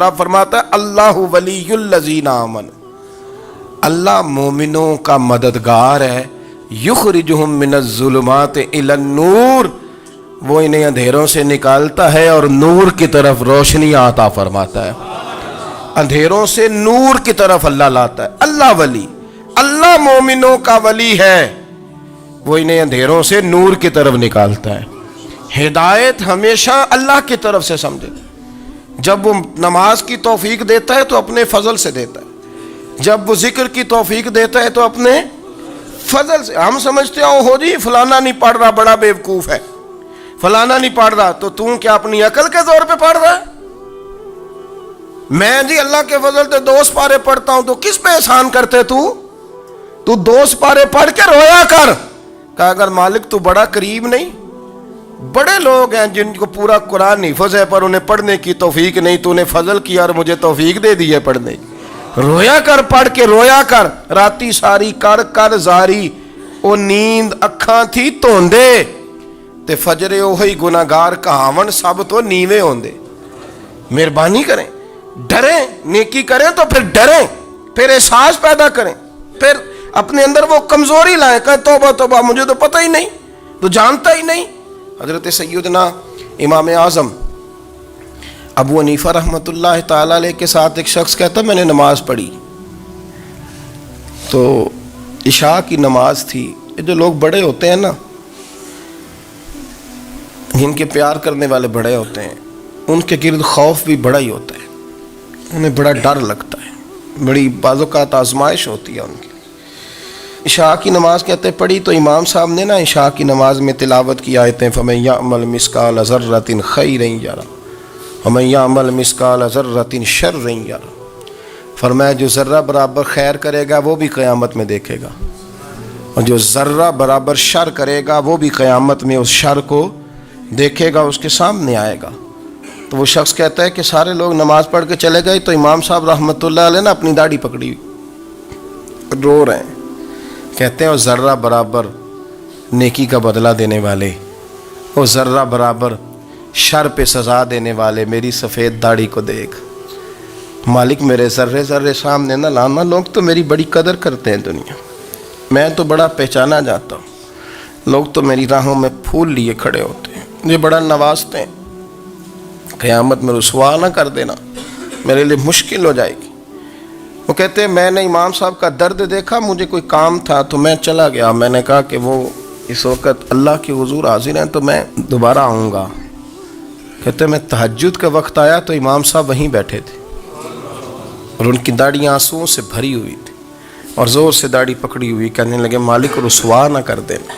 آپ فرماتا ہے اللہ ولی الذین آمن، اللہ مومنوں کا مددگار ہے، یخرجہم من الظلمات الی النور، وہ انہیں اندھیروں سے نکالتا ہے اور نور کی طرف روشنی عطا فرماتا ہے۔ اندھیروں سے نور کی طرف اللہ لاتا ہے۔ اللہ ولی، اللہ مومنوں کا ولی ہے، وہ انہیں اندھیروں سے نور کی طرف نکالتا ہے۔ ہدایت ہمیشہ اللہ کی طرف سے سمجھے۔ جب وہ نماز کی توفیق دیتا ہے تو اپنے فضل سے دیتا ہے، جب وہ ذکر کی توفیق دیتا ہے تو اپنے فضل سے۔ ہم سمجھتے ہیں ہو جی فلانا نہیں پڑھ رہا بڑا بیوقوف ہے، فلانا نہیں پڑھ رہا، تو تم کیا اپنی عقل کے زور پہ پڑھ رہا ہے؟ میں جی اللہ کے فضل سے 2 پارے پڑھتا ہوں، تو کس پہ احسان کرتے تو 2 پارے پڑھ کے رویا کر۔ کہا اگر مالک تو بڑا قریب نہیں، بڑے لوگ ہیں جن کو پورا قرآن حفظ ہے پر انہیں پڑھنے کی توفیق نہیں، تو انہیں فضل کیا اور مجھے توفیق دے دی ہے پڑھنے کی۔ رویا کر، پڑھ کے رویا کر، راتی ساری کر کر زاری، او نیند اکھاں تھی توندے تے فجرے اوہی گناہگار کہاون سب تو نیوے ہوندے۔ مہربانی کریں، ڈریں، نیکی کریں تو پھر ڈریں، پھر احساس پیدا کریں، پھر اپنے اندر وہ کمزوری لائیں کہ توبہ توبہ مجھے تو پتہ ہی نہیں، تو جانتا ہی نہیں۔ حضرت سیدنا امام اعظم ابو حنیفہ رحمۃ اللہ تعالی علیہ کے ساتھ ایک شخص کہتا میں نے نماز پڑھی، تو عشاء کی نماز تھی۔ یہ جو لوگ بڑے ہوتے ہیں نا، جن کے پیار کرنے والے بڑے ہوتے ہیں، ان کے گرد خوف بھی بڑا ہی ہوتا ہے، انہیں بڑا ڈر لگتا ہے، بڑی بعض اوقات آزمائش ہوتی ہے ان کی۔ عشاء کی نماز کہتے پڑھی تو امام صاحب نے نا عشاء کی نماز میں تلاوت کی آیتیں فَمَن يَعْمَلْ مِثْقَالَ ذَرَّةٍ خَيْرًا يَرَهُ وَمَن يَعْمَلْ مِثْقَالَ ذَرَّةٍ شَرًّا يَرَهُ، فرمایا جو ذرہ برابر خیر کرے گا وہ بھی قیامت میں دیکھے گا، اور جو ذرہ برابر شر کرے گا وہ بھی قیامت میں اس شر کو دیکھے گا، اس کے سامنے آئے گا۔ تو وہ شخص کہتا ہے کہ سارے لوگ نماز پڑھ کے چلے گئے تو امام صاحب رحمۃ اللہ علیہ نے اپنی داڑھی پکڑی رو رہے ہیں، کہتے ہیں وہ ذرہ برابر نیکی کا بدلہ دینے والے، وہ ذرہ برابر شر پہ سزا دینے والے میری سفید داڑھی کو دیکھ، مالک میرے ذرے ذرے سامنے نہ لانا، لوگ تو میری بڑی قدر کرتے ہیں دنیا، میں تو بڑا پہچانا جاتا ہوں، لوگ تو میری راہوں میں پھول لیے کھڑے ہوتے ہیں، مجھے بڑا نوازتے ہیں، قیامت میں رسوا نہ کر دینا، میرے لیے مشکل ہو جائے گی۔ وہ کہتے ہیں میں نے امام صاحب کا درد دیکھا، مجھے کوئی کام تھا تو میں چلا گیا، میں نے کہا کہ وہ اس وقت اللہ کے حضور حاضر ہیں تو میں دوبارہ آؤں گا۔ کہتے ہیں میں تہجد کا وقت آیا تو امام صاحب وہیں بیٹھے تھے اور ان کی داڑھی آنسوؤں سے بھری ہوئی تھی اور زور سے داڑھی پکڑی ہوئی، کہنے لگے مالک رسوا نہ کر دینا،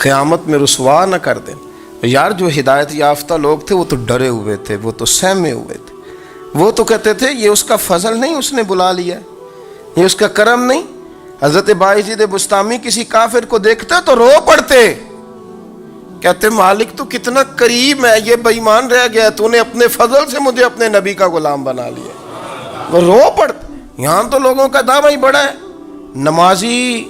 قیامت میں رسوا نہ کر دینا۔ یار جو ہدایت یافتہ لوگ تھے وہ تو ڈرے ہوئے تھے، وہ تو سہمے ہوئے تھے، وہ تو کہتے تھے یہ اس کا فضل نہیں، اس نے بلا لیا، یہ اس کا کرم نہیں۔ حضرت باعزید بستامی کسی کافر کو دیکھتے تو رو پڑتے، کہتے مالک تو کتنا قریب ہے، یہ بے ایمان رہ گیا، تو نے اپنے فضل سے مجھے اپنے نبی کا غلام بنا لیا، وہ رو پڑتے۔ یہاں تو لوگوں کا دعویٰ ہی بڑا ہے، نمازی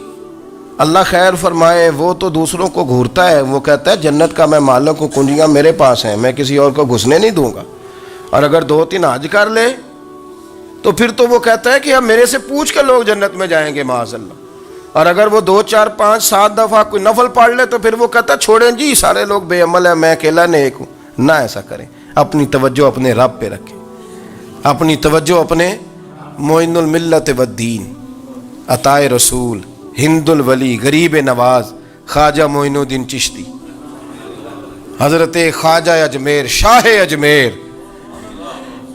اللہ خیر فرمائے وہ تو دوسروں کو گھورتا ہے، وہ کہتا ہے جنت کا میں مالک ہوں، کنجیاں میرے پاس ہیں، میں کسی اور کو گھسنے نہیں دوں گا، اور اگر 2-3 حج کر لے تو پھر تو وہ کہتا ہے کہ اب میرے سے پوچھ کے لوگ جنت میں جائیں گے معاذ اللہ، اور اگر وہ 2 4 5 7 دفعہ کوئی نفل پڑھ لے تو پھر وہ کہتا ہے چھوڑیں جی سارے لوگ بے عمل ہیں، میں اکیلا نیک ہوں۔ نہ ایسا کریں، اپنی توجہ اپنے رب پہ رکھیں، اپنی توجہ اپنے معین الملت والدین، عطائے رسول، ہند الولی، غریب نواز، خواجہ معین الدین چشتی، حضرت خواجہ اجمیر، شاہ اجمیر،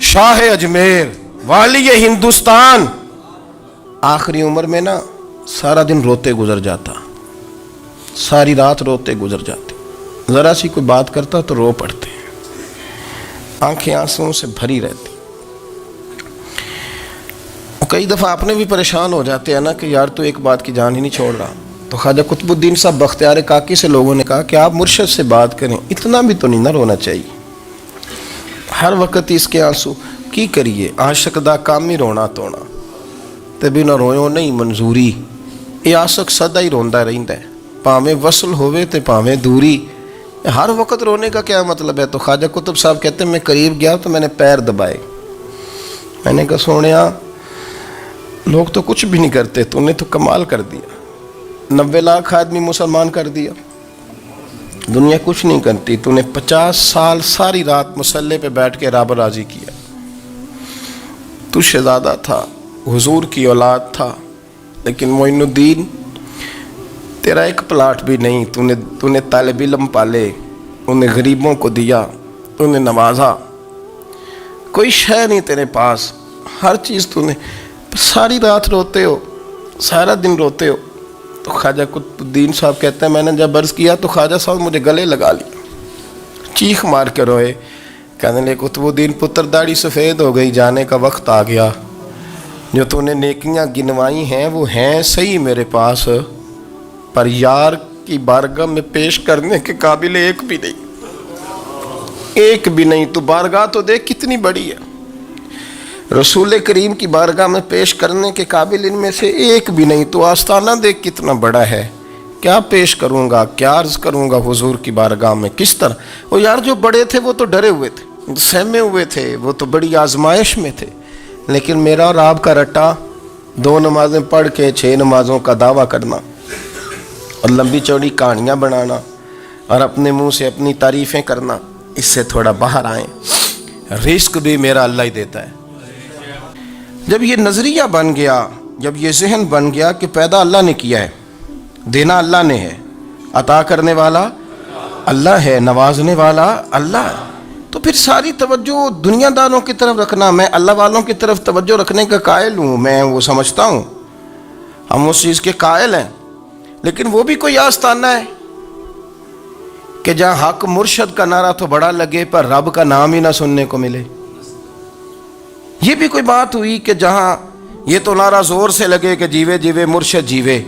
شاہ اجمیر، والی ہندوستان، آخری عمر میں نا سارا دن روتے گزر جاتا، ساری رات روتے گزر جاتے، ذرا سی کوئی بات کرتا تو رو پڑتے، آنکھیں آنسوؤں سے بھری رہتی۔ کئی دفعہ آپ نے بھی پریشان ہو جاتے ہیں نا کہ یار تو ایک بات کی جان ہی نہیں چھوڑ رہا، تو خواجہ قطب الدین صاحب بختیار کاکی سے لوگوں نے کہا کہ آپ مرشد سے بات کریں، اتنا بھی تو نہیں نہ رونا چاہیے، ہر وقت اس کے آنسو کی کریے، عاشق دا کام ہی رونا تونا تے بھی نہ رویو نہیں منظوری، یہ عاشق سدا ہی روندا رہندا ہے، پاویں وصل ہوئے تے پاویں دوری، ہر وقت رونے کا کیا مطلب ہے؟ تو خواجہ قطب صاحب کہتے ہیں میں قریب گیا تو میں نے پیر دبائے، میں نے کہا سونیا لوگ تو کچھ بھی نہیں کرتے، تو نے تو کمال کر دیا، 90 لاکھ آدمی مسلمان کر دیا، دنیا کچھ نہیں کرتی، تو نے 50 سال ساری رات مسلح پہ بیٹھ کے رب راضی کیا۔ تو شہزادہ تھا، حضور کی اولاد تھا، لیکن معین الدین تیرا ایک پلاٹ بھی نہیں، تو نے طالب علم پالے، انہیں غریبوں کو دیا، انہیں نوازا، کوئی شے نہیں تیرے پاس، ہر چیز تو نے، ساری رات روتے ہو، سارا دن روتے ہو۔ تو خواجہ قطب الدین صاحب کہتے ہیں میں نے جب عرض کیا تو خواجہ صاحب مجھے گلے لگا لیا، چیخ مار کے روئے، کہنے لے قطب الدین پتر داڑھی سفید ہو گئی، جانے کا وقت آ گیا، جو تو نے نیکیاں گنوائی ہیں وہ ہیں صحیح میرے پاس، پر یار کی بارگاہ میں پیش کرنے کے قابل ایک بھی نہیں، ایک بھی نہیں۔ تو بارگاہ تو دیکھ کتنی بڑی ہے، رسول کریم کی بارگاہ میں پیش کرنے کے قابل ان میں سے ایک بھی نہیں، تو آستانہ دیکھ کتنا بڑا ہے، کیا پیش کروں گا، کیا عرض کروں گا حضور کی بارگاہ میں، کس طرح۔ وہ یار جو بڑے تھے وہ تو ڈرے ہوئے تھے، سہمے ہوئے تھے، وہ تو بڑی آزمائش میں تھے، لیکن میرا اور آپ کا رٹا 2 نمازیں پڑھ کے 6 نمازوں کا دعویٰ کرنا اور لمبی چوڑی کہانیاں بنانا اور اپنے منہ سے اپنی تعریفیں کرنا، اس سے تھوڑا باہر آئیں، رزق بھی میرا اللہ ہی دیتا ہے۔ جب یہ نظریہ بن گیا، جب یہ ذہن بن گیا کہ پیدا اللہ نے کیا ہے، دینا اللہ نے ہے، عطا کرنے والا اللہ ہے، نوازنے والا اللہ ہے، تو پھر ساری توجہ دنیا داروں کی طرف رکھنا، میں اللہ والوں کی طرف توجہ رکھنے کا قائل ہوں، میں وہ سمجھتا ہوں، ہم اس چیز کے قائل ہیں، لیکن وہ بھی کوئی آستانہ ہے کہ جہاں حق مرشد کا نعرہ تو بڑا لگے پر رب کا نام ہی نہ سننے کو ملے۔ یہ بھی کوئی بات ہوئی کہ جہاں یہ تو نعرہ زور سے لگے کہ جیوے جیوے مرشد جیوے،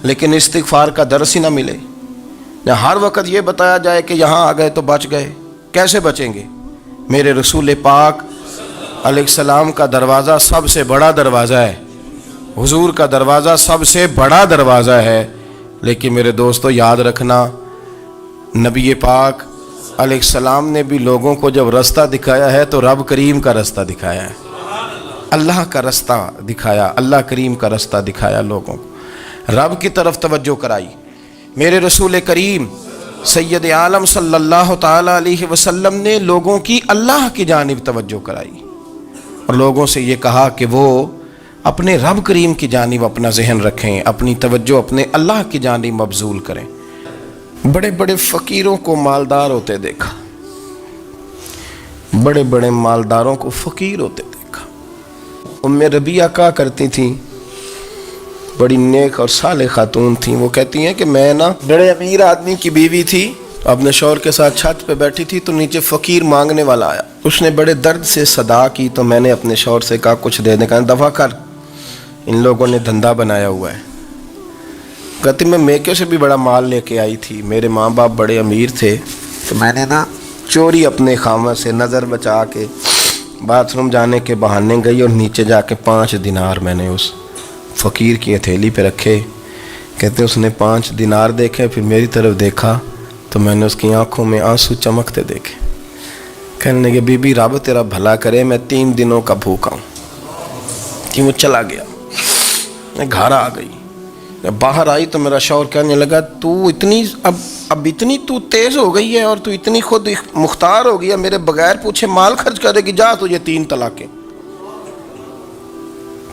لیکن استغفار کا درس ہی نہ ملے، جہاں ہر وقت یہ بتایا جائے کہ یہاں آ گئے تو بچ گئے، کیسے بچیں گے؟ میرے رسول پاک علیہ السلام کا دروازہ سب سے بڑا دروازہ ہے، حضور کا دروازہ سب سے بڑا دروازہ ہے، لیکن میرے دوستو یاد رکھنا، نبی پاک علیہ السلام نے بھی لوگوں کو جب رستہ دکھایا ہے تو رب کریم کا رستہ دکھایا ہے، اللہ کا رستہ دکھایا، اللہ کریم کا رستہ دکھایا، لوگوں کو رب کی طرف توجہ کرائی۔ میرے رسول کریم سید عالم صلی اللہ تعالیٰ علیہ وسلم نے لوگوں کی اللہ کی جانب توجہ کرائی اور لوگوں سے یہ کہا کہ وہ اپنے رب کریم کی جانب اپنا ذہن رکھیں، اپنی توجہ اپنے اللہ کی جانب مبذول کریں۔ بڑے بڑے فقیروں کو مالدار ہوتے دیکھا، بڑے بڑے مالداروں کو فقیر ہوتے دیکھا۔ ام ربیعہ کہا کرتی تھیں، بڑی نیک اور صالح خاتون تھیں، وہ کہتی ہیں کہ میں نا بڑے امیر آدمی کی بیوی تھی، اپنے شوہر کے ساتھ چھت پہ بیٹھی تھی تو نیچے فقیر مانگنے والا آیا، اس نے بڑے درد سے صدا کی تو میں نے اپنے شوہر سے کہا کچھ دے دیں، کہا دفع کر، ان لوگوں نے دھندا بنایا ہوا ہے۔ کہتی میں میکے سے بھی بڑا مال لے کے آئی تھی، میرے ماں باپ بڑے امیر تھے تو میں نے نا چوری اپنے خامہ سے نظر بچا کے باتھ روم جانے کے بہانے گئی اور نیچے جا کے 5 دینار میں نے اس فقیر کی ہتھیلی پہ رکھے۔ کہتے اس نے 5 دینار دیکھے، پھر میری طرف دیکھا تو میں نے اس کی آنکھوں میں آنسو چمکتے دیکھے، کہنے لگے بی بی رب تیرا بھلا کرے، میں 3 دنوں کا بھوکا ہوں۔ کہ وہ چلا گیا، میں گھر آ گئی، جب باہر آئی تو میرا شوہر کہنے لگا تو اتنی اب اتنی تو تیز ہو گئی ہے اور تو اتنی خود مختار ہو گئی ہے، میرے بغیر پوچھے مال خرچ کرے گی، جا تجھے 3 طلاقیں۔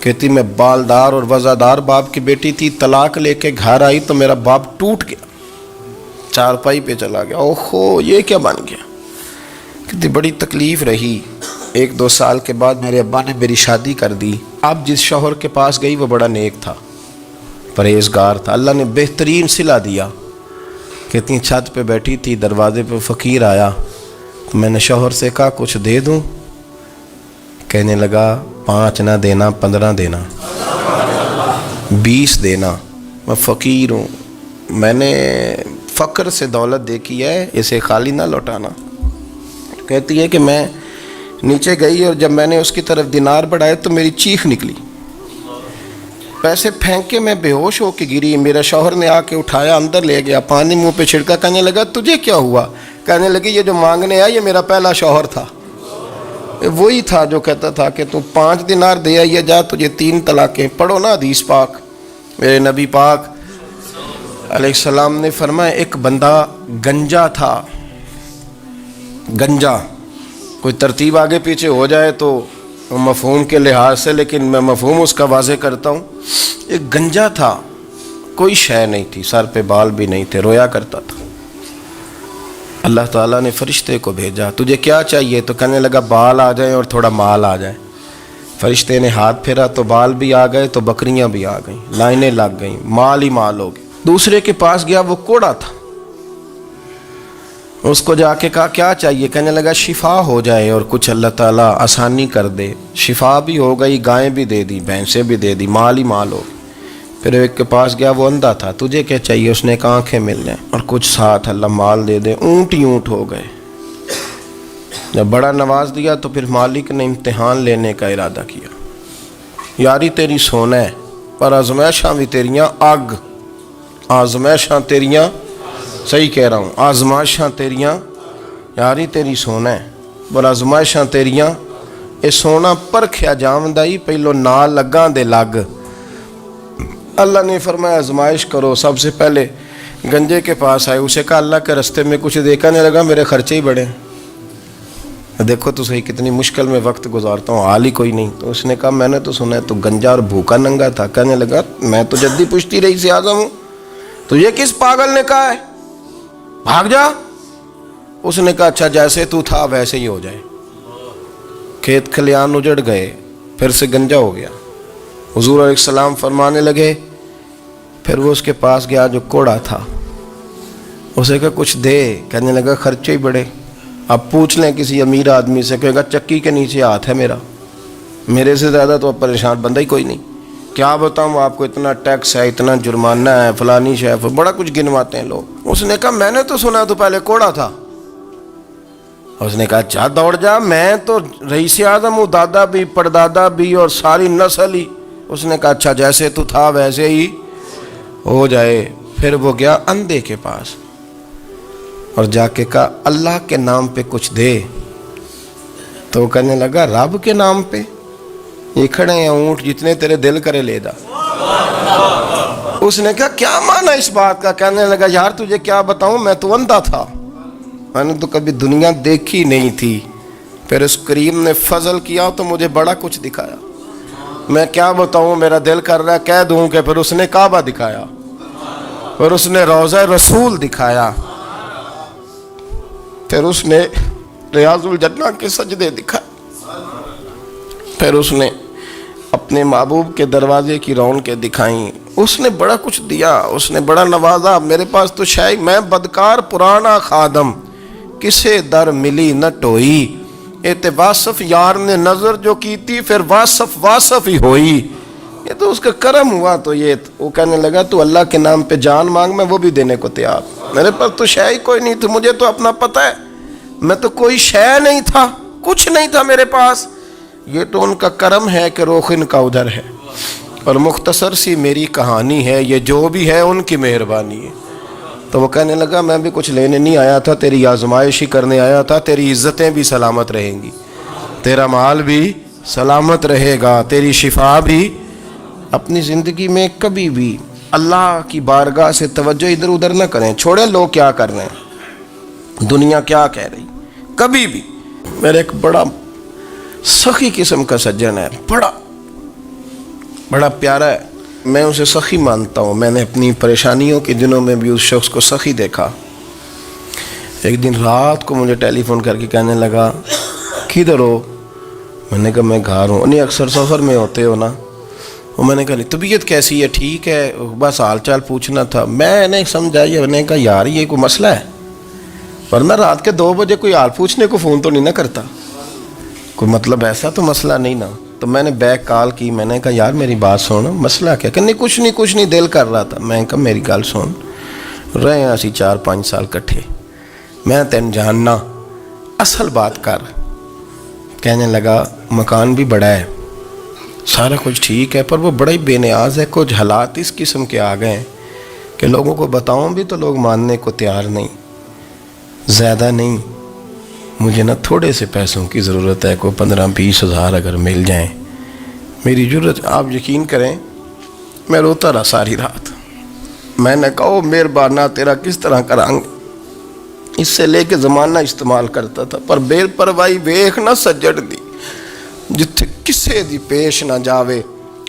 کہتی میں بالدار اور وزادار باپ کی بیٹی تھی، طلاق لے کے گھر آئی تو میرا باپ ٹوٹ گیا، چارپائی پہ چلا گیا، اوہو یہ کیا بن گیا۔ کہتی بڑی تکلیف رہی، 1-2 سال کے بعد میرے ابا نے میری شادی کر دی۔ اب جس شوہر کے پاس گئی وہ بڑا نیک تھا، پرہیزگار تھا، اللہ نے بہترین صلہ دیا۔ کہتی چھت پہ بیٹھی تھی، دروازے پہ فقیر آیا تو میں نے شوہر سے کہا کچھ دے دوں، کہنے لگا 5 نہ دینا، 15 دینا، 20 دینا، میں فقیر ہوں، میں نے فقر سے دولت دیکھی ہے، اسے خالی نہ لوٹانا۔ کہتی ہے کہ میں نیچے گئی اور جب میں نے اس کی طرف دینار بڑھائے تو میری چیخ نکلی، پیسے پھینک کے میں بے ہوش ہو کے گری، میرا شوہر نے آ کے اٹھایا، اندر لے گیا، پانی منہ پہ چھڑکا، کہنے لگا تجھے کیا ہوا؟ کہنے لگی یہ جو مانگنے آیا یہ میرا پہلا شوہر تھا، وہی تھا جو کہتا تھا کہ تو 5 دینار دے آئیے جا، تجھے 3 طلاقیں. پڑھو نا حدیث پاک. میرے نبی پاک علیہ السلام نے فرمایا ایک بندہ گنجا تھا. گنجا، کوئی ترتیب آگے پیچھے ہو جائے تو مفہوم کے لحاظ سے، لیکن میں مفہوم اس کا واضح کرتا ہوں. ایک گنجا تھا، کوئی شے نہیں تھی، سر پہ بال بھی نہیں تھے، رویا کرتا تھا. اللہ تعالیٰ نے فرشتے کو بھیجا، تجھے کیا چاہیے؟ تو کہنے لگا بال آ جائیں اور تھوڑا مال آ جائے. فرشتے نے ہاتھ پھیرا تو بال بھی آ گئے، تو بکریاں بھی آ گئیں، لائنیں لگ گئیں، مال ہی مال ہو گئے. دوسرے کے پاس گیا، وہ کوڑا تھا. اس کو جا کے کہا کیا چاہیے؟ کہنے لگا شفا ہو جائے اور کچھ اللہ تعالیٰ آسانی کر دے. شفا بھی ہو گئی، گائیں بھی دے دی، بھینسیں بھی دے دی، مال ہی مال ہو گئی. پھر ایک کے پاس گیا، وہ اندھا تھا، تجھے کیا چاہیے؟ اس نے کہا آنکھیں مل جائیں اور کچھ ساتھ اللہ مال دے دے. اونٹ ہی اونٹ ہو گئے. جب بڑا نواز دیا تو پھر مالک نے امتحان لینے کا ارادہ کیا. یاری تیری سونا ہے پر آزمائشاں بھی تیریاں اگ. آزمائشاں تیریاں، صحیح کہہ رہا ہوں، آزمائشاں تیریاں، یاری تیری سونا ہے پر آزمائشاں تیریاں. اے سونا پرکھیا جامدائی پہلو نال لگاں دے لگ. اللہ نے فرمایا آزمائش کرو. سب سے پہلے گنجے کے پاس آئے، اسے کہا اللہ کے رستے میں کچھ دیکھا نہیں لگا، میرے خرچے ہی بڑے. دیکھو تو صحیح کتنی مشکل میں وقت گزارتا ہوں، حال ہی کوئی نہیں. تو اس نے کہا میں نے تو سنا ہے تو گنجا اور بھوکا ننگا تھا. کہنے لگا میں تو جدی پشتی رئیس اعظم ہوں، تو یہ کس پاگل نے کہا ہے بھاگ جا؟ اس نے کہا اچھا جیسے تو تھا ویسے ہی ہو جائے. کھیت کھلیان اجڑ گئے، پھر سے گنجا ہو گیا. حضور علیہ السلام فرمانے لگے. پھر وہ اس کے پاس گیا جو کوڑا تھا، اسے کہا کچھ دے. کہنے لگا خرچے ہی بڑے. اب پوچھ لیں کسی امیر آدمی سے، کہے گا چکی کے نیچے ہاتھ ہے میرا، میرے سے زیادہ تو اب پریشان بندہ ہی کوئی نہیں. کیا بتاؤں آپ کو، اتنا ٹیکس ہے، اتنا جرمانہ ہے، فلانی شے، بڑا کچھ گنواتے ہیں لوگ. اس نے کہا میں نے تو سنا تو پہلے کوڑا تھا. اس نے کہا اچھا دوڑ جا، میں تو رئیس اعظم ہوں، دادا بھی پردادا بھی اور ساری نسل ہی. اس نے کہا اچھا جیسے تو تھا ویسے ہی ہو جائے. پھر وہ گیا اندھے کے پاس اور جا کے کہا اللہ کے نام پہ کچھ دے. تو وہ کہنے لگا رب کے نام پہ؟ یہ کھڑے ہیں اونٹ، جتنے تیرے دل کرے لے دا. اس نے کہا کیا معنی اس بات کا؟ کہنے لگا یار تجھے کیا بتاؤں، میں تو اندھا تھا، میں نے تو کبھی دنیا دیکھی نہیں تھی. پھر اس کریم نے فضل کیا تو مجھے بڑا کچھ دکھایا. میں کیا بتاؤں، میرا دل کر رہا ہے کہہ دوں کہ پھر اس نے کعبہ دکھایا، پھر اس نے روضہ رسول دکھایا، پھر اس نے ریاض الجنہ کے سجدے دکھائے، پھر اس نے اپنے محبوب کے دروازے کی رونقیں دکھائیں. اس نے بڑا کچھ دیا، اس نے بڑا نوازا. میرے پاس تو شاید میں بدکار پرانا خادم، کسے در ملی نہ ٹوئی. اے واصف یار نے نظر جو کی تھی، پھر واصف ہی ہوئی. یہ تو اس کا کرم ہوا. تو یہ وہ کہنے لگا تو اللہ کے نام پہ جان مانگ، میں وہ بھی دینے کو تیار. میرے پاس تو شے ہی کوئی نہیں تھی، مجھے تو اپنا پتہ ہے، میں تو کوئی شے نہیں تھا، کچھ نہیں تھا میرے پاس. یہ تو ان کا کرم ہے کہ رخ ان کا ادھر ہے. اور مختصر سی میری کہانی ہے، یہ جو بھی ہے ان کی مہربانی ہے. تو وہ کہنے لگا میں بھی کچھ لینے نہیں آیا تھا، تیری آزمائش ہی کرنے آیا تھا. تیری عزتیں بھی سلامت رہیں گی، تیرا مال بھی سلامت رہے گا، تیری شفا بھی. اپنی زندگی میں کبھی بھی اللہ کی بارگاہ سے توجہ ادھر ادھر نہ کریں. چھوڑیں لوگ کیا کر رہے ہیں، دنیا کیا کہہ رہی. کبھی بھی. میرے ایک بڑا سخی قسم کا سجن ہے، بڑا پیارا ہے، میں اسے سخی مانتا ہوں. میں نے اپنی پریشانیوں کے دنوں میں بھی اس شخص کو سخی دیکھا. ایک دن رات کو مجھے ٹیلی فون کر کے کہنے لگا کدھر ہو؟ میں نے کہا میں گھر ہوں. نہیں اکثر سفر میں ہوتے ہو نا؟ اور میں نے کہا طبیعت کیسی ہے؟ ٹھیک ہے، بس حال چال پوچھنا تھا. میں نے سمجھا، میں نے کہا یار یہ کوئی مسئلہ ہے، ورنہ رات کے 2 بجے کوئی حال پوچھنے کو فون تو نہیں نہ کرتا، کوئی مطلب ایسا تو مسئلہ نہیں نا. تو میں نے بیک کال کی، میں نے کہا یار میری بات سن، مسئلہ کیا؟ کہ نہیں کچھ نہیں دل کر رہا تھا. میں نے کہا میری گل سن، رہے ہیں اسی 4-5 سال کٹھے، میں تین جاننا، اصل بات کر. کہنے لگا مکان بھی بڑا ہے، سارا کچھ ٹھیک ہے، پر وہ بڑا ہی بے نیاز ہے. کچھ حالات اس قسم کے آ گئے ہیں کہ لوگوں کو بتاؤں بھی تو لوگ ماننے کو تیار نہیں، زیادہ نہیں، مجھے نا تھوڑے سے پیسوں کی ضرورت ہے، کوئی 15-20 ہزار اگر مل جائیں میری ضرورت۔ آپ یقین کریں میں روتا رہا ساری رات۔ میں نے کہا مہربانہ تیرا کس طرح کریں گے، اس سے لے کے زمانہ استعمال کرتا تھا، پر بے پرواہی ویخ نہ سجڑ دی جتھے کسے دی پیش نہ جاوے،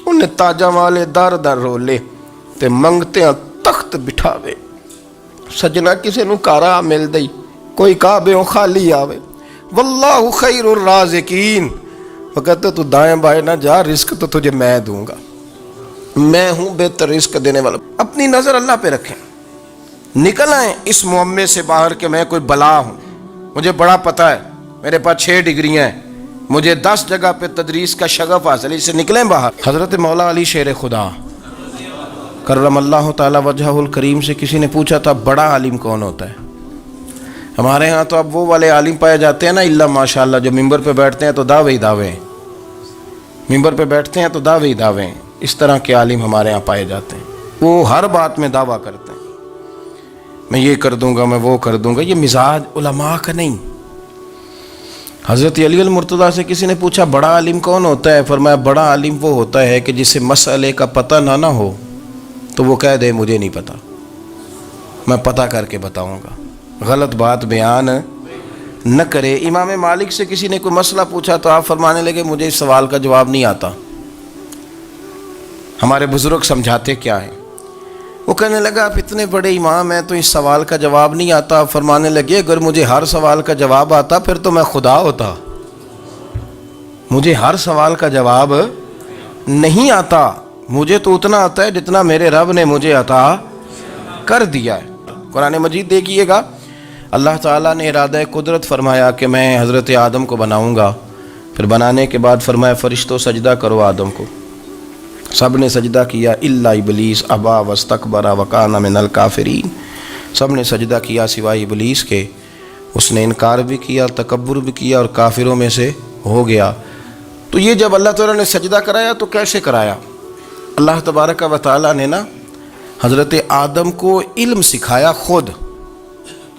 انہیں تاجاں والے در در رولے تے منگتے ہیں تخت بٹھاوے۔ سجنا کسے نو کارا مل دئی، کوئی کعبے خالی آوے۔ واللہ خیر الرازقین، وہ کہتے تو دائیں بائیں نہ جا، رزق تو تجھے میں دوں گا، میں ہوں بہتر رزق دینے والا۔ اپنی نظر اللہ پہ رکھیں، نکل آئیں اس معمے سے باہر کہ میں کوئی بلا ہوں، مجھے بڑا پتہ ہے، میرے پاس 6 ڈگریاں ہیں، مجھے 10 جگہ پہ تدریس کا شغف حاصل ہے، اس سے نکلیں باہر۔ حضرت مولا علی شیر خدا کرم اللہ تعالی وجہہ الکریم سے کسی نے پوچھا تھا بڑا عالم کون ہوتا ہے؟ ہمارے ہاں تو اب وہ والے عالم پائے جاتے ہیں نا اللہ ماشاءاللہ، جو ممبر پہ بیٹھتے ہیں تو دعوے ہی دعوے، ممبر پہ بیٹھتے ہیں تو دعوے ہی دعوے، اس طرح کے عالم ہمارے ہاں پائے جاتے ہیں، وہ ہر بات میں دعویٰ کرتے ہیں، میں یہ کر دوں گا، میں وہ کر دوں گا۔ یہ مزاج علماء کا نہیں۔ حضرت علی المرتضیٰ سے کسی نے پوچھا بڑا عالم کون ہوتا ہے؟ فرمایا بڑا عالم وہ ہوتا ہے کہ جسے مسئلے کا پتہ نہ ہو تو وہ کہہ دے مجھے نہیں پتہ، میں پتہ کر کے بتاؤں گا، غلط بات بیان نہ کرے۔ امام مالک سے کسی نے کوئی مسئلہ پوچھا تو آپ فرمانے لگے مجھے اس سوال کا جواب نہیں آتا، ہمارے بزرگ سمجھاتے کیا ہیں؟ وہ کہنے لگا آپ اتنے بڑے امام ہیں تو اس سوال کا جواب نہیں آتا۔ آپ فرمانے لگے اگر مجھے ہر سوال کا جواب آتا پھر تو میں خدا ہوتا، مجھے ہر سوال کا جواب نہیں آتا، مجھے تو اتنا آتا ہے جتنا میرے رب نے مجھے عطا کر دیا ہے۔ قرآن مجید دیکھیے گا، اللہ تعالیٰ نے ارادہ قدرت فرمایا کہ میں حضرت آدم کو بناؤں گا، پھر بنانے کے بعد فرمایا فرشتوں سجدہ کرو آدم کو، سب نے سجدہ کیا الا ابلیس ابا واستکبر وکان من الکافرین، سب نے سجدہ کیا سوائے ابلیس کے، اس نے انکار بھی کیا، تکبر بھی کیا اور کافروں میں سے ہو گیا۔ تو یہ جب اللہ تعالیٰ نے سجدہ کرایا تو کیسے کرایا؟ اللہ تبارک و تعالیٰ نے نا حضرت آدم کو علم سکھایا خود،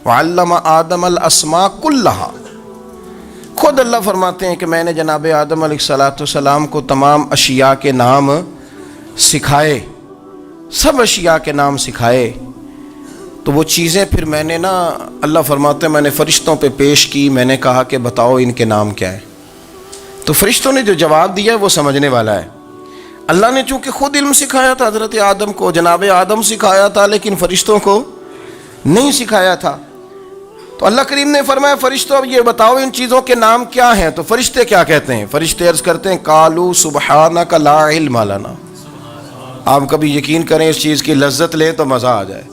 وعلم آدم الاسماء کلہا، خود اللہ فرماتے ہیں کہ میں نے جناب آدم علیہ السلام کو تمام اشیاء کے نام سکھائے، سب اشیاء کے نام سکھائے۔ تو وہ چیزیں پھر میں نے نا، اللہ فرماتے ہیں میں نے فرشتوں پہ پیش کی، میں نے کہا کہ بتاؤ ان کے نام کیا ہے، تو فرشتوں نے جو جواب دیا ہے وہ سمجھنے والا ہے۔ اللہ نے چونکہ خود علم سکھایا تھا حضرت آدم کو، جناب آدم سکھایا تھا لیکن فرشتوں کو نہیں سکھایا تھا، تو اللہ کریم نے فرمایا فرشتوں اب یہ بتاؤ ان چیزوں کے نام کیا ہیں؟ تو فرشتے کیا کہتے ہیں؟ فرشتے عرض کرتے ہیں قالوا سبحانک لا علم لنا۔ آپ کبھی یقین کریں اس چیز کی لذت لیں تو مزہ آ جائے۔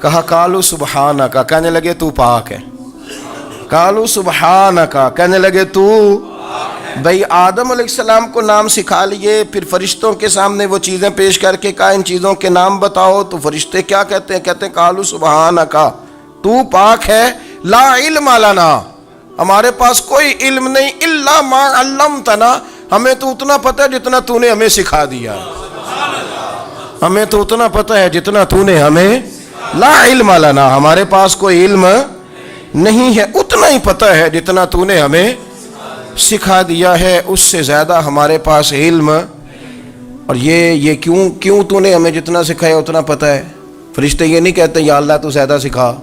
کہا قالوا سبحانک، کہنے لگے تو پاک ہے، قالوا سبحانک، کہنے لگے تو بھئی آدم علیہ السلام کو نام سکھا لیے، پھر فرشتوں کے سامنے وہ چیزیں پیش کر کے کہا ان چیزوں کے نام بتاؤ، تو فرشتے کیا کہتے ہیں؟ کہتے ہیں قالوا سبحانک، تو پاک ہے، لا علم لنا، ہمارے پاس کوئی علم نہیں، الا ما علمتنا، ہمیں تو اتنا پتہ ہے جتنا تو نے ہمیں سکھا دیا، ہمیں تو اتنا پتہ ہے جتنا تو نے ہمیں، لا علم لنا، ہمارے پاس کوئی علم نہیں ہے، اتنا ہی پتہ ہے جتنا تو نے ہمیں سکھا دیا ہے، اس سے زیادہ ہمارے پاس علم، اور یہ کیوں تو نے ہمیں جتنا سکھایا اتنا پتہ ہے۔ فرشتے یہ نہیں کہتے یا اللہ تو زیادہ سکھا،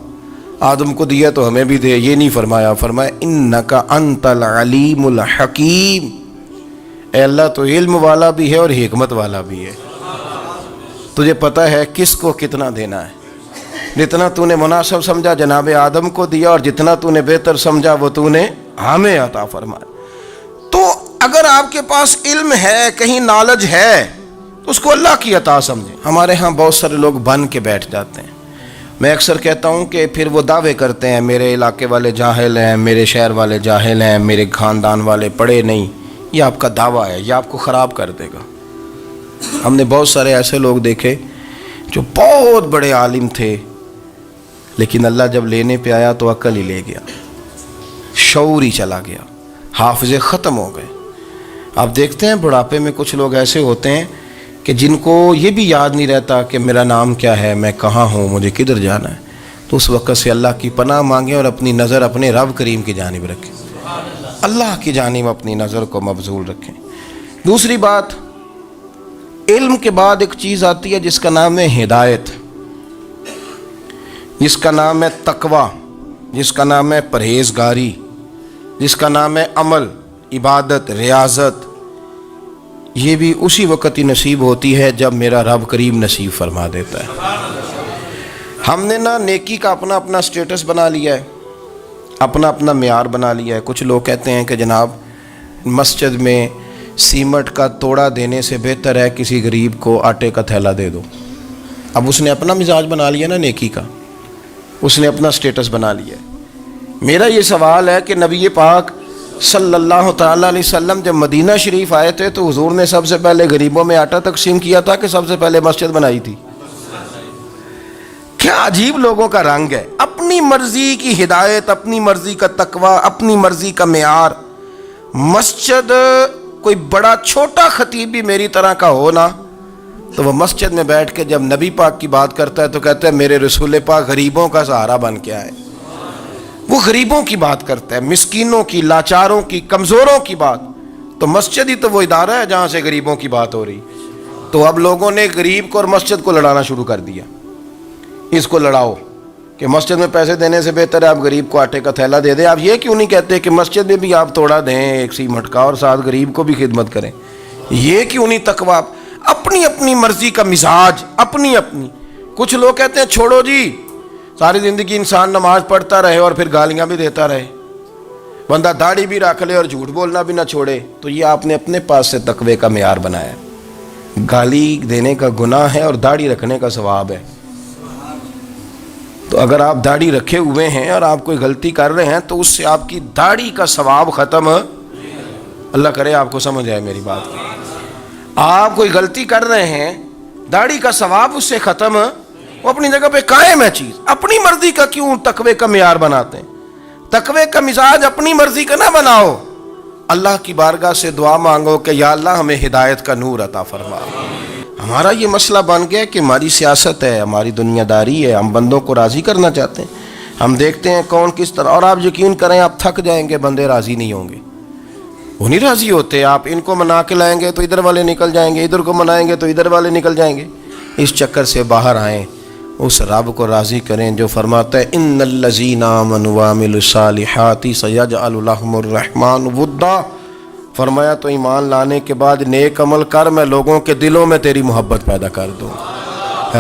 آدم کو دیا تو ہمیں بھی دے، یہ نہیں فرمایا، فرمایا انک انت العلیم الحکیم، اے اللہ تو علم والا بھی ہے اور حکمت والا بھی ہے، تجھے پتہ ہے کس کو کتنا دینا ہے، جتنا تو نے مناسب سمجھا جناب آدم کو دیا، اور جتنا تو نے بہتر سمجھا وہ تو نے ہمیں عطا فرمایا۔ تو اگر آپ کے پاس علم ہے، کہیں نالج ہے، تو اس کو اللہ کی عطا سمجھیں۔ ہمارے ہاں بہت سارے لوگ بن کے بیٹھ جاتے ہیں، میں اکثر کہتا ہوں کہ پھر وہ دعوے کرتے ہیں میرے علاقے والے جاہل ہیں، میرے شہر والے جاہل ہیں، میرے خاندان والے پڑھے نہیں، یہ آپ کا دعویٰ ہے، یہ آپ کو خراب کر دے گا۔ ہم نے بہت سارے ایسے لوگ دیکھے جو بہت بڑے عالم تھے، لیکن اللہ جب لینے پہ آیا تو عقل ہی لے گیا، شعور ہی چلا گیا، حافظے ختم ہو گئے۔ آپ دیکھتے ہیں بڑھاپے میں کچھ لوگ ایسے ہوتے ہیں کہ جن کو یہ بھی یاد نہیں رہتا کہ میرا نام کیا ہے، میں کہاں ہوں، مجھے کدھر جانا ہے۔ تو اس وقت سے اللہ کی پناہ مانگیں اور اپنی نظر اپنے رب کریم کی جانب رکھیں، اللہ کی جانب اپنی نظر کو مبذول رکھیں۔ دوسری بات، علم کے بعد ایک چیز آتی ہے جس کا نام ہے ہدایت، جس کا نام ہے تقوی، جس کا نام ہے پرہیزگاری، جس کا نام ہے عمل، عبادت، ریاضت۔ یہ بھی اسی وقت ہی نصیب ہوتی ہے جب میرا رب کریم نصیب فرما دیتا ہے۔ ہم نے نا نیکی کا اپنا اپنا سٹیٹس بنا لیا ہے، اپنا اپنا معیار بنا لیا ہے۔ کچھ لوگ کہتے ہیں کہ جناب مسجد میں سیمٹ کا توڑا دینے سے بہتر ہے کسی غریب کو آٹے کا تھیلا دے دو۔ اب اس نے اپنا مزاج بنا لیا نا نیکی کا، اس نے اپنا سٹیٹس بنا لیا ہے۔ میرا یہ سوال ہے کہ نبی پاک صلی اللہ تعالیٰ علیہ وسلم جب مدینہ شریف آئے تھے تو حضور نے سب سے پہلے غریبوں میں آٹا تقسیم کیا تھا کہ سب سے پہلے مسجد بنائی تھی؟ کیا عجیب لوگوں کا رنگ ہے، اپنی مرضی کی ہدایت، اپنی مرضی کا تقوی، اپنی مرضی کا معیار۔ مسجد کوئی بڑا چھوٹا خطیب بھی میری طرح کا ہو نا، تو وہ مسجد میں بیٹھ کے جب نبی پاک کی بات کرتا ہے تو کہتا ہے میرے رسول پاک غریبوں کا سہارا بن کے آئے۔ وہ غریبوں کی بات کرتا ہے، مسکینوں کی، لاچاروں کی، کمزوروں کی بات۔ تو مسجد ہی تو وہ ادارہ ہے جہاں سے غریبوں کی بات ہو رہی۔ تو اب لوگوں نے غریب کو اور مسجد کو لڑانا شروع کر دیا، اس کو لڑاؤ کہ مسجد میں پیسے دینے سے بہتر ہے آپ غریب کو آٹے کا تھیلا دے دیں۔ آپ یہ کیوں نہیں کہتے کہ مسجد میں بھی آپ توڑا دیں ایک سیمٹ کا اور ساتھ غریب کو بھی خدمت کریں؟ یہ کیوں نہیں تقویٰ؟ اپنی اپنی مرضی کا مزاج، اپنی اپنی۔ کچھ لوگ کہتے ہیں چھوڑو جی، ساری زندگی انسان نماز پڑھتا رہے اور پھر گالیاں بھی دیتا رہے، بندہ داڑھی بھی رکھ لے اور جھوٹ بولنا بھی نہ چھوڑے۔ تو یہ آپ نے اپنے پاس سے تقوی کا معیار بنایا ہے۔ گالی دینے کا گناہ ہے اور داڑھی رکھنے کا ثواب ہے۔ تو اگر آپ داڑھی رکھے ہوئے ہیں اور آپ کوئی غلطی کر رہے ہیں تو اس سے آپ کی داڑھی کا ثواب ختم، اللہ کرے آپ کو سمجھ آئے میری بات۔ آپ کوئی غلطی کر رہے ہیں، داڑھی کا ثواب اس سے ختم، وہ اپنی جگہ پہ قائم ہے چیز۔ اپنی مرضی کا کیوں تقوی کا معیار بناتے ہیں؟ تقوی کا مزاج اپنی مرضی کا نہ بناؤ، اللہ کی بارگاہ سے دعا مانگو کہ یا اللہ ہمیں ہدایت کا نور عطا فرما۔ ہمارا یہ مسئلہ بن گیا کہ ہماری سیاست ہے، ہماری دنیا داری ہے، ہم بندوں کو راضی کرنا چاہتے ہیں۔ ہم دیکھتے ہیں کون کس طرح، اور آپ یقین کریں آپ تھک جائیں گے، بندے راضی نہیں ہوں گے، وہ نہیں راضی ہوتے۔ آپ ان کو منا کے لائیں گے تو ادھر والے نکل جائیں گے، ادھر کو منائیں گے تو ادھر والے نکل جائیں گے۔ اس چکر سے باہر آئیں، اس رب کو راضی کریں جو فرماتا ہے ان الذین آمنوا وعملوا الصالحات سیجعل لهم الرحمن ودا۔ فرمایا تو ایمان لانے کے بعد نیک عمل کر، میں لوگوں کے دلوں میں تیری محبت پیدا کر دوں۔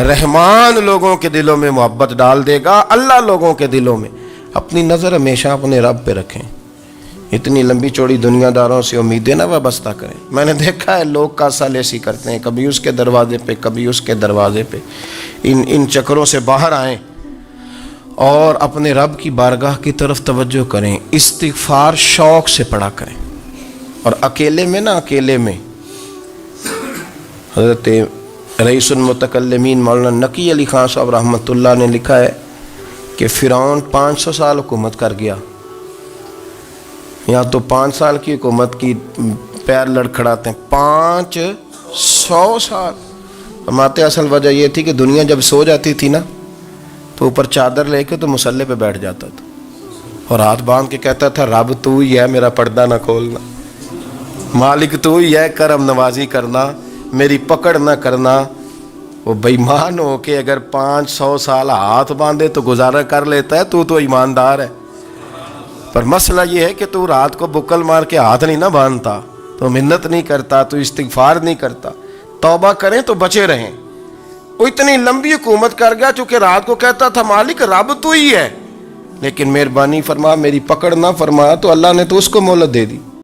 رحمان لوگوں کے دلوں میں محبت ڈال دے گا، اللہ لوگوں کے دلوں میں۔ اپنی نظر ہمیشہ اپنے رب پہ رکھیں، اتنی لمبی چوڑی دنیا داروں سے امیدیں نہ وابستہ کریں۔ میں نے دیکھا ہے لوگ کاسا لیسی کرتے ہیں، کبھی اس کے دروازے پہ کبھی اس کے دروازے پہ۔ ان چکروں سے باہر آئیں اور اپنے رب کی بارگاہ کی طرف توجہ کریں۔ استغفار شوق سے پڑھا کریں، اور اکیلے میں نا، اکیلے میں۔ حضرت رئیس المتکلمین مولانا نقی علی خان صاحب رحمۃ اللہ نے لکھا ہے کہ فرعون 500 سال حکومت کر گیا، یا تو 5 سال کی حکومت کی پیر لڑکھڑاتے ہیں، 500 سال۔ فرماتے اصل وجہ یہ تھی کہ دنیا جب سو جاتی تھی نا تو اوپر چادر لے کے تو مصلے پہ بیٹھ جاتا تھا اور ہاتھ باندھ کے کہتا تھا رب تو ہی ہے، میرا پردہ نہ کھولنا، مالک تو ہی ہے، کرم نوازی کرنا، میری پکڑ نہ کرنا۔ وہ بے ایمان ہو کے اگر 500 سال ہاتھ باندھے تو گزارا کر لیتا ہے، تو ایماندار ہے۔ پر مسئلہ یہ ہے کہ تو رات کو بکل مار کے ہاتھ نہیں نہ باندھتا، تو منت نہیں کرتا، تو استغفار نہیں کرتا۔ توبہ کریں تو بچے رہیں۔ وہ اتنی لمبی حکومت کر گیا چونکہ رات کو کہتا تھا مالک رب تو ہی ہے، لیکن مہربانی فرما، میری پکڑ نہ فرما، تو اللہ نے تو اس کو مہلت دے دی۔